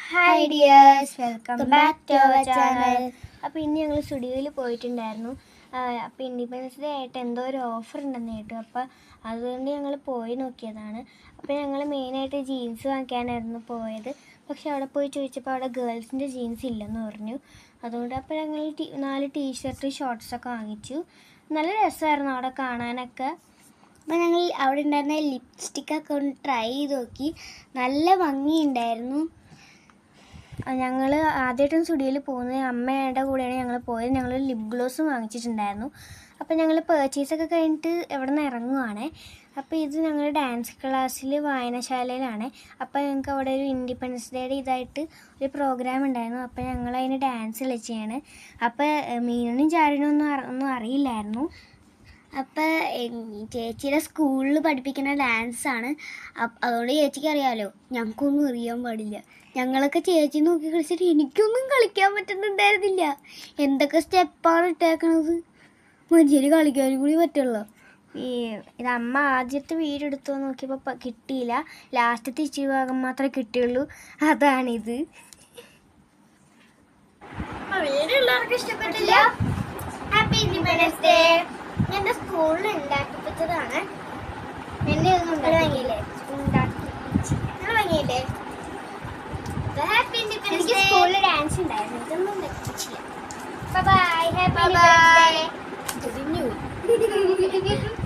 Hi dears, welcome back to our channel. അപ്പോൾ ഇന്ന് ഞങ്ങൾ സ്റ്റുഡിയോയിൽ പോയിട്ടുണ്ടായിരുന്നു. അപ്പോൾ ഇൻഡിപെൻഡൻസ് ഡേ ആയിട്ട് എന്തോ ഒരു ഓഫർ ഉണ്ടെന്ന് കേട്ടു. അപ്പോൾ അതുകൊണ്ട് ഞങ്ങൾ പോയി നോക്കിയതാണ്. അപ്പോൾ ഞങ്ങൾ മെയിനായിട്ട് ജീൻസ് വാങ്ങിക്കാനായിരുന്നു പോയത്. പക്ഷെ അവിടെ പോയി ചോദിച്ചപ്പോൾ അവിടെ ഗേൾസിൻ്റെ ജീൻസ് ഇല്ലെന്ന് പറഞ്ഞു. അതുകൊണ്ട് അപ്പോൾ ഞങ്ങൾ 4 ടീഷർട്ട് ഷോർട്ട്സൊക്കെ വാങ്ങിച്ചു. നല്ല രസമായിരുന്നു അവിടെ കാണാനൊക്കെ. അപ്പോൾ ഞങ്ങൾ അവിടെ ഉണ്ടായിരുന്ന ലിപ്സ്റ്റിക്കൊക്കെ ഒന്ന് ട്രൈ ചെയ്ത് നോക്കി. നല്ല ഭംഗിയുണ്ടായിരുന്നു. ഞങ്ങൾ ആദ്യമായിട്ടും സ്റ്റുഡിയോയിൽ പോകുന്നത് അമ്മയുടെ കൂടെയാണ് ഞങ്ങൾ പോയത്. ഞങ്ങൾ ലിപ് ഗ്ലോസും വാങ്ങിച്ചിട്ടുണ്ടായിരുന്നു. അപ്പോൾ ഞങ്ങൾ പർച്ചേസൊക്കെ കഴിഞ്ഞിട്ട് എവിടെ നിന്ന് ഇറങ്ങുവാണ്. അപ്പോൾ ഇത് ഞങ്ങൾ ഡാൻസ് ക്ലാസ്സിൽ വായനശാലയിലാണ്. അപ്പോൾ ഞങ്ങൾക്ക് അവിടെ ഒരു ഇൻഡിപെൻഡൻസ് ഡേയുടെ ഇതായിട്ട് ഒരു പ്രോഗ്രാം ഉണ്ടായിരുന്നു. അപ്പോൾ ഞങ്ങൾ അതിന് ഡാൻസ് കളിക്കുകയാണ്. അപ്പോൾ മീനും ചാരനും ഒന്നും അറിയില്ലായിരുന്നു. അപ്പോൾ ചേച്ചിയുടെ സ്കൂളിൽ പഠിപ്പിക്കുന്ന ഡാൻസാണ്. അതുകൊണ്ട് ചേച്ചിക്ക് അറിയാമല്ലോ, ഞങ്ങൾക്കൊന്നും അറിയാൻ പാടില്ല. ഞങ്ങളൊക്കെ ചേച്ചി നോക്കി കളിച്ചിട്ട് എനിക്കൊന്നും കളിക്കാൻ പറ്റുന്നുണ്ടായിരുന്നില്ല. എന്തൊക്കെ സ്റ്റെപ്പാണ് ഇട്ടേക്കണത്, മനുഷ്യര് കളിക്കാനും കൂടി പറ്റുള്ളൂ. ഇത് അമ്മ ആദ്യത്തെ വീഡിയോ എടുത്തു നോക്കിയപ്പോൾ കിട്ടിയില്ല. ലാസ്റ്റത്തെ ഇച്ചിരി ഭാഗം മാത്രമേ കിട്ടിയുള്ളൂ. അതാണിത്. വീഡിയോ എല്ലാവർക്കും ഇഷ്ടപ്പെട്ടില്ല. Happy independence day. എൻ്റെ സ്കൂളിൽ ഉണ്ടാക്കിപ്പിച്ചതാണ്. എന്നെ ഒന്നും വാങ്ങിയില്ലേ? വാങ്ങിയില്ലേ? Happy independence day. സ്കൂളിൽ ഡാൻസ് ഉണ്ടായിരുന്നു. ഇതൊന്നും ഉണ്ടാക്കിപ്പിച്ചില്ല. Bye bye. Happy independence day.